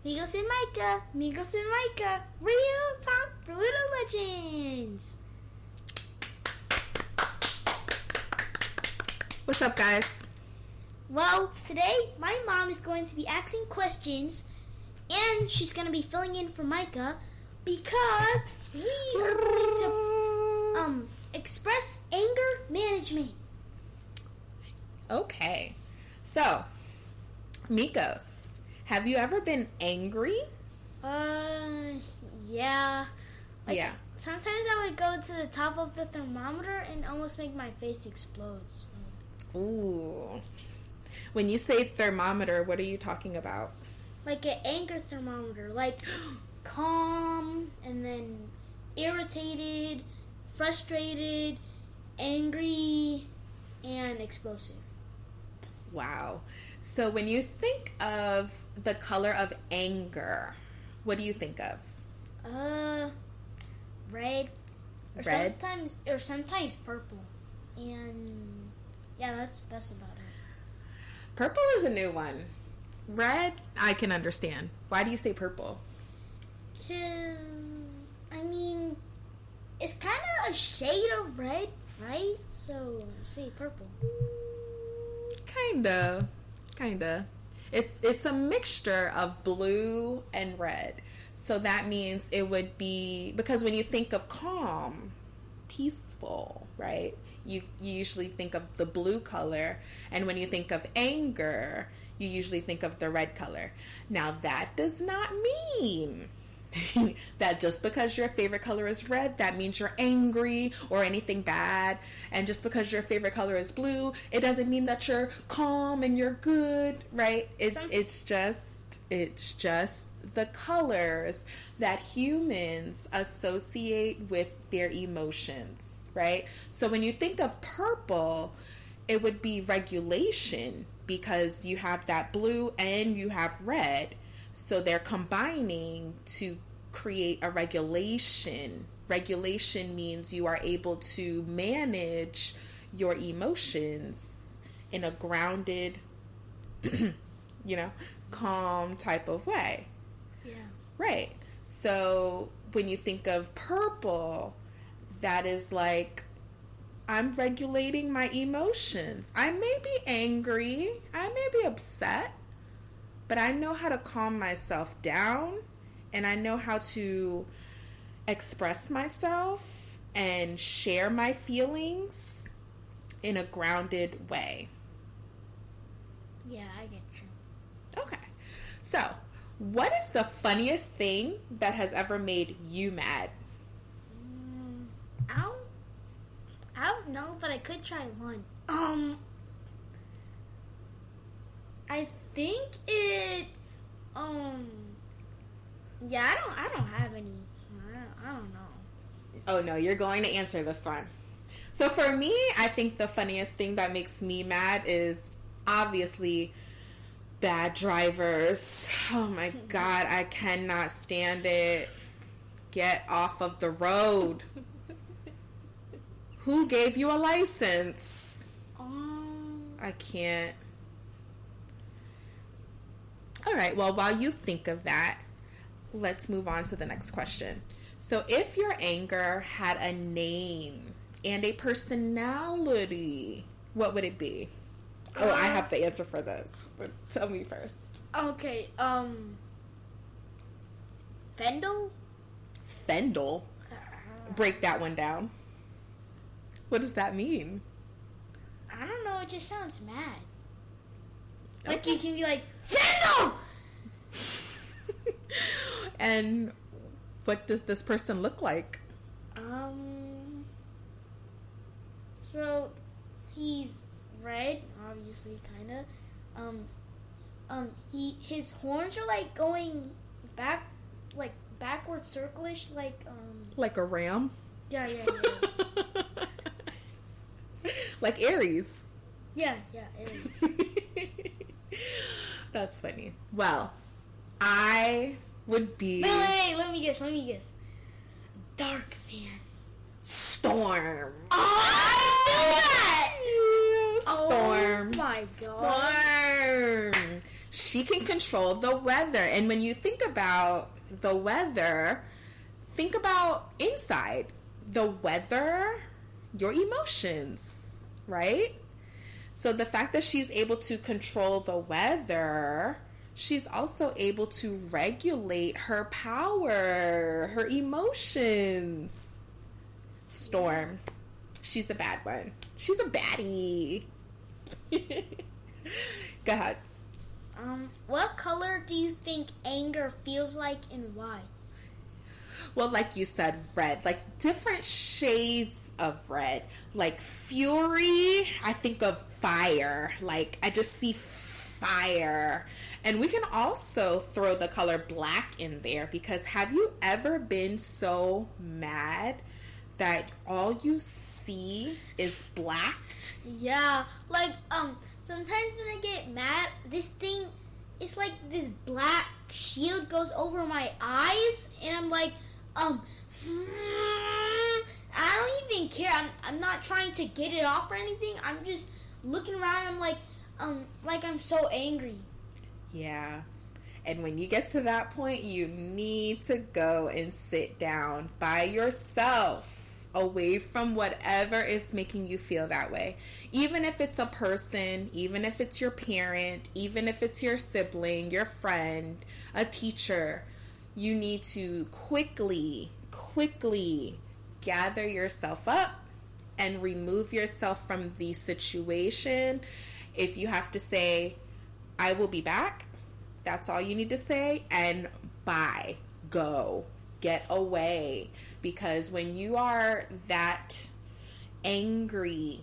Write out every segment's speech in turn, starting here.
Migos and Micah, real talk for little legends. What's up, guys? Well, today my mom is going to be asking questions, and she's going to be filling in for Micah because we are going to express anger management. Okay, so Migos, have you ever been angry? Yeah. Yeah. Sometimes I would go to the top of the thermometer and almost make my face explode. Ooh. When you say thermometer, what are you talking about? Like an anger thermometer, like calm, and then irritated, frustrated, angry, and explosive. Wow. So when you think of the color of anger, what do you think of? Red. Red? Sometimes purple. And yeah, that's about it. Purple is a new one. Red, I can understand. Why do you say purple? 'Cause, I mean, it's kind of a shade of red, right? So, say purple. Kinda. It's a mixture of blue and red. So that means it would be, because when you think of calm, peaceful, right? You usually think of the blue color, and when you think of anger, you usually think of the red color. Now that does not mean that just because your favorite color is red, that means you're angry or anything bad. And just because your favorite color is blue, it doesn't mean that you're calm and you're good, right? It's just the colors that humans associate with their emotions, right? So when you think of purple, it would be regulation, because you have that blue and you have red. So they're combining to create a regulation. Regulation means you are able to manage your emotions in a grounded, calm type of way. Yeah. Right. So when you think of purple, that is like, I'm regulating my emotions. I may be angry, I may be upset, but I know how to calm myself down, and I know how to express myself and share my feelings in a grounded way. Yeah, I get you. Okay. So, what is the funniest thing that has ever made you mad? I don't know, but I could try one. I think it's yeah, I don't have any. I don't know. Oh no, you're going to answer this one. So for me, I think the funniest thing that makes me mad is obviously bad drivers. Oh my God, I cannot stand it. Get off of the road. Who gave you a license? I can't. All right, well, while you think of that, let's move on to the next question. So if your anger had a name and a personality, what would it be? Oh, I have the answer for this, but tell me first. Okay, Fendel? Fendel? Break that one down. What does that mean? I don't know, it just sounds mad. Like, you can be like, Fendel! And what does this person look like? So he's red, obviously, kind of. His horns are like going back, like backward circlish, like a ram. Yeah. Like Aries. Yeah, Aries. That's funny. Well, I would be... Wait, let me guess. Dark man. Storm. Oh, I knew that! Storm. Oh my God. Storm. She can control the weather. And when you think about the weather, think about inside the weather, your emotions, right? So the fact that she's able to control the weather, she's also able to regulate her power, her emotions. Storm. She's the bad one. She's a baddie. Go ahead. What color do you think anger feels like and why? Well, like you said, red. Like different shades of red. Like fury, I think of fire. Like I just see fire. And we can also throw the color black in there because have you ever been so mad that all you see is black? Yeah, like sometimes when I get mad, this thing, it's like this black shield goes over my eyes, and I'm like, I don't even care. I'm not trying to get it off or anything. I'm just looking around. I'm like I'm so angry. Yeah. And when you get to that point, you need to go and sit down by yourself, away from whatever is making you feel that way. Even if it's a person, even if it's your parent, even if it's your sibling, your friend, a teacher, you need to quickly gather yourself up and remove yourself from the situation. If you have to say, I will be back, that's all you need to say, and bye, go, get away. Because when you are that angry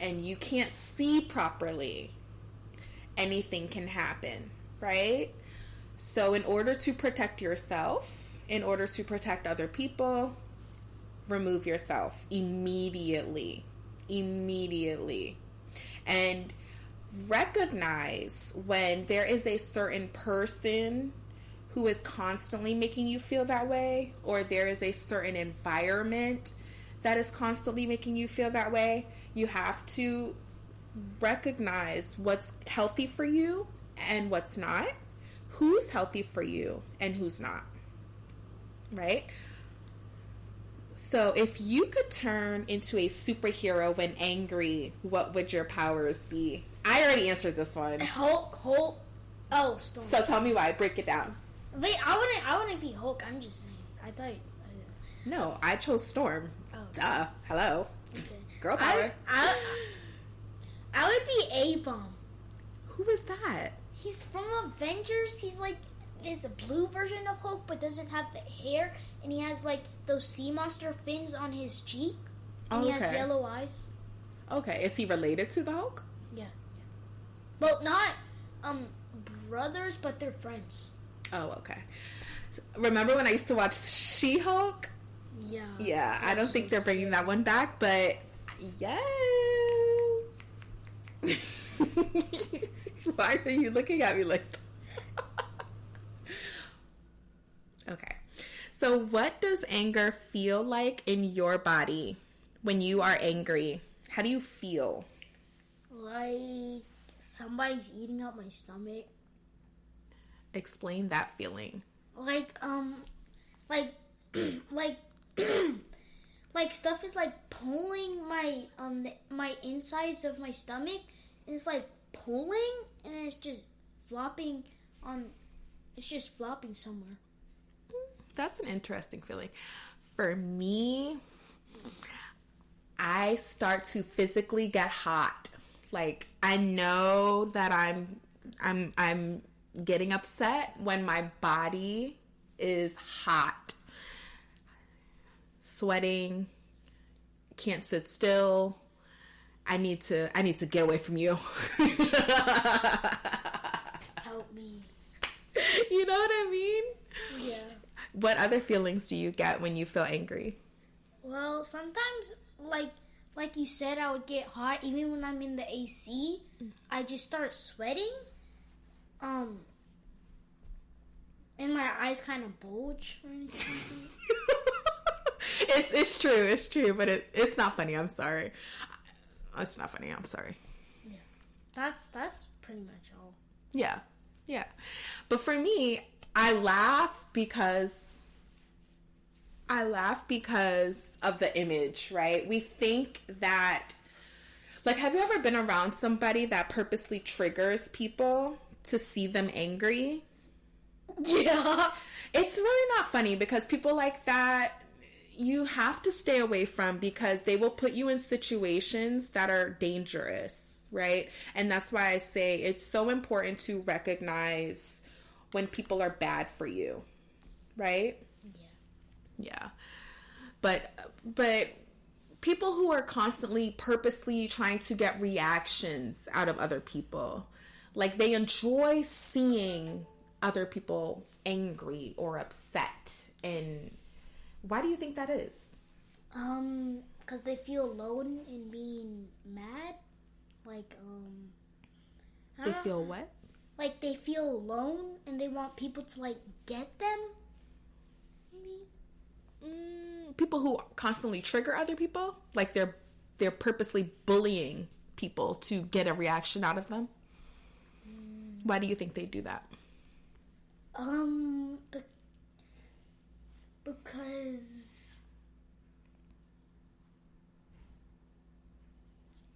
and you can't see properly, anything can happen, right? So in order to protect yourself, in order to protect other people, remove yourself immediately. And recognize when there is a certain person who is constantly making you feel that way, or there is a certain environment that is constantly making you feel that way. You have to recognize what's healthy for you and what's not, who's healthy for you and who's not, right? So if you could turn into a superhero when angry, what would your powers be? I already answered this one. Hulk. Oh, Storm. So tell me why. Break it down. Wait, I wouldn't be Hulk. I'm just saying. I thought. No, I chose Storm. Oh. Duh. Hello. Okay. Girl power. I would be A-Bomb. Who is that? He's from Avengers. He's like this blue version of Hulk, but doesn't have the hair, and he has like those sea monster fins on his cheek, and he has yellow eyes. Okay, is he related to the Hulk? Yeah. Well, not brothers, but they're friends. Oh, okay. Remember when I used to watch She-Hulk? Yeah. Yeah, I don't think they're bringing that one back, but yes. Why are you looking at me like that? Okay. So what does anger feel like in your body when you are angry? How do you feel? Like somebody's eating up my stomach. Explain that feeling. Like like stuff is like pulling my my insides of my stomach, and it's like pulling, and it's just flopping somewhere. That's an interesting feeling. For me, I start to physically get hot. Like I know that I'm getting upset when my body is hot. Sweating, can't sit still. I need to get away from you. Help me. You know what I mean? Yeah. What other feelings do you get when you feel angry? Well, sometimes like you said, I would get hot even when I'm in the AC. I just start sweating. And my eyes kind of bulge or anything. It's true, but it's not funny. I'm sorry. It's not funny. I'm sorry. Yeah, that's pretty much all. Yeah. Yeah. But for me, I laugh because of the image, right? We think that, like, have you ever been around somebody that purposely triggers people to see them angry? Yeah. It's really not funny because people like that, you have to stay away from, because they will put you in situations that are dangerous, right? And that's why I say it's so important to recognize when people are bad for you, right? Yeah. But people who are constantly purposely trying to get reactions out of other people, like, they enjoy seeing other people angry or upset. And why do you think that is? Because they feel alone in being mad. Like, They feel what? Like, they feel alone and they want people to, like, get them. Maybe. People who constantly trigger other people, like they're purposely bullying people to get a reaction out of them. Why do you think they do that? Because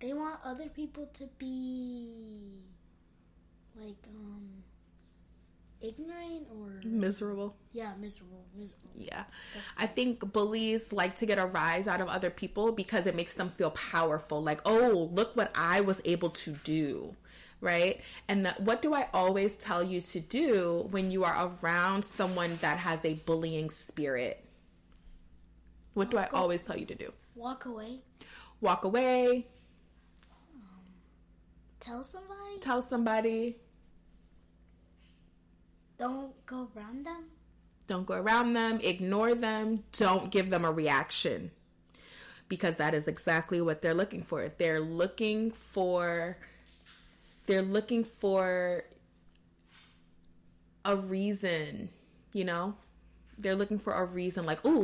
they want other people to be like ignorant or Miserable. Yeah, miserable. Yeah. I think bullies like to get a rise out of other people because it makes them feel powerful. Like, oh, look what I was able to do, right? And what do I always tell you to do when you are around someone that has a bullying spirit? What do I always tell you to do? Walk away. Walk away. Tell somebody. Tell somebody. Don't go around them. Don't go around them. Ignore them. Don't give them a reaction. Because that is exactly what they're looking for. They're looking for a reason, you know? They're looking for a reason, like, oh,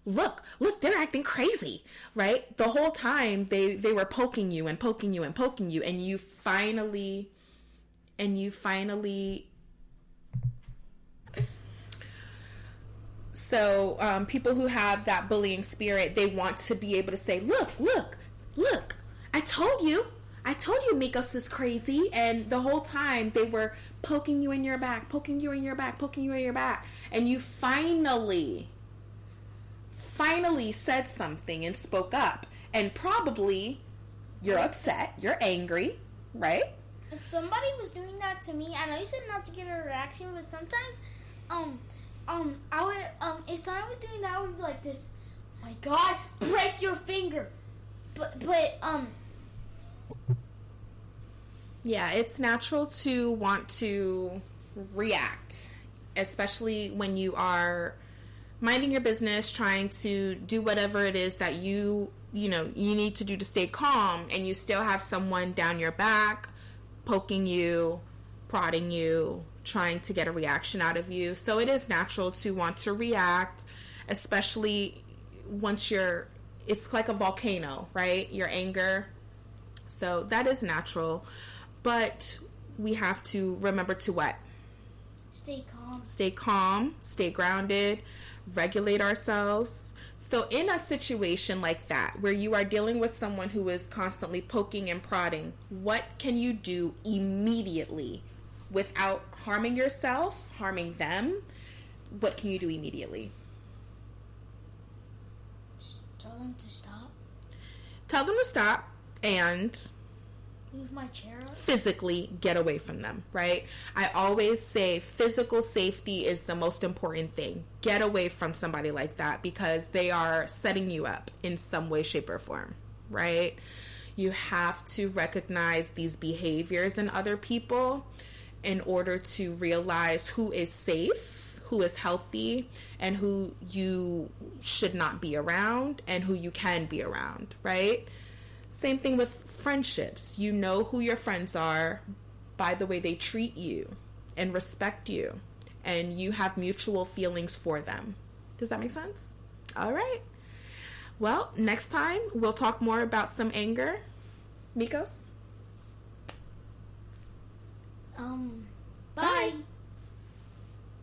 look, they're acting crazy, right? The whole time they were poking you and poking you and poking you, and you finally So people who have that bullying spirit, they want to be able to say, look, I told you Mikos is crazy. And the whole time they were poking you in your back. And you finally said something and spoke up. And probably you're upset, you're angry, right? If somebody was doing that to me, I know you said not to get a reaction, but sometimes, I would, if someone was doing that, I would be like this, oh my God, break your finger. But, yeah, it's natural to want to react, especially when you are minding your business, trying to do whatever it is that you need to do to stay calm, and you still have someone down your back, poking you, prodding you, trying to get a reaction out of you. So it is natural to want to react, especially once it's like a volcano, right? Your anger. So that is natural. But we have to remember to what? Stay calm. Stay calm, stay grounded, regulate ourselves. So in a situation like that, where you are dealing with someone who is constantly poking and prodding, what can you do immediately without harming yourself, harming them? What can you do immediately? Tell them to stop. Tell them to stop and move my chair up. Physically get away from them, right? I always say physical safety is the most important thing. Get away from somebody like that because they are setting you up in some way, shape, or form, right? You have to recognize these behaviors in other people in order to realize who is safe, who is healthy, and who you should not be around and who you can be around, right? Same thing with friendships. You know who your friends are by the way they treat you and respect you, and you have mutual feelings for them. Does that make sense? All right. Well, next time we'll talk more about some anger. Mikos? Bye. Bye.